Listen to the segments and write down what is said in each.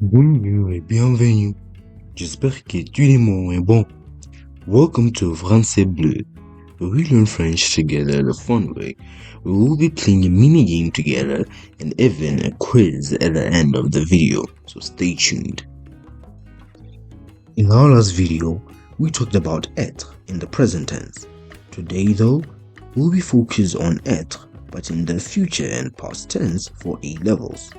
Bonjour et bienvenue. J'espère que tout le monde est bon. Welcome to Français Bleu. We learn French together the fun way. We will be playing a mini game together and even a quiz at the end of the video, so stay tuned. In our last video, we talked about être in the present tense. Today though, we'll be focused on être but in the future and past tense for A levels.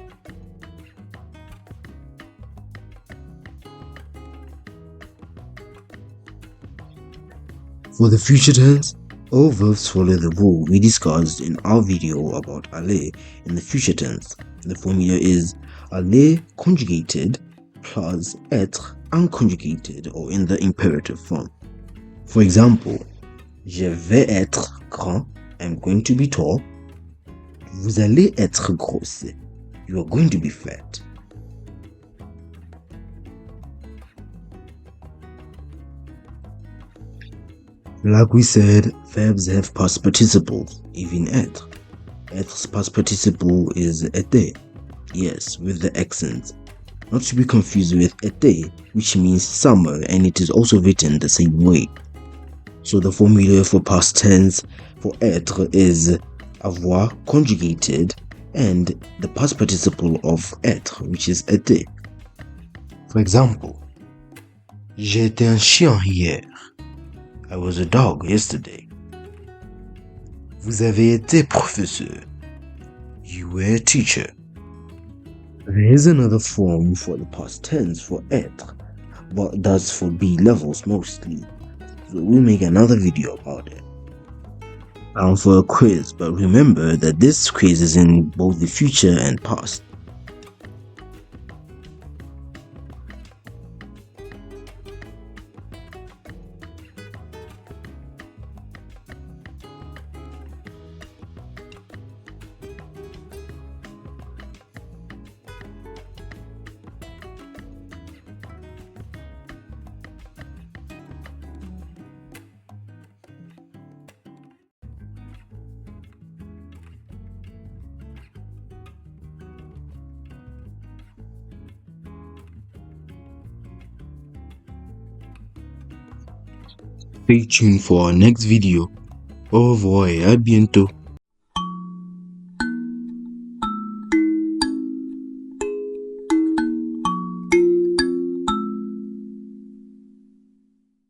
For the future tense, all verbs follow the rule we discussed in our video about aller in the future tense. The formula is aller conjugated plus être unconjugated or in the imperative form. For example, je vais être grand, I'm going to be tall. Vous allez être grosse, you are going to be fat. Like we said, verbs have past participles, even être. Être's past participle is été, yes, with the accent. Not to be confused with été, which means summer, and it is also written the same way. So the formula for past tense for être is avoir conjugated and the past participle of être, which is été. For example, j'ai été un chien hier. I was a dog yesterday. Vous avez été professeur. You were a teacher. There is another form for the past tense for être, but that's for B levels mostly. So we'll make another video about it. Now for a quiz, but remember that this quiz is in both the future and past. Stay tuned for our next video. Au revoir et à bientôt.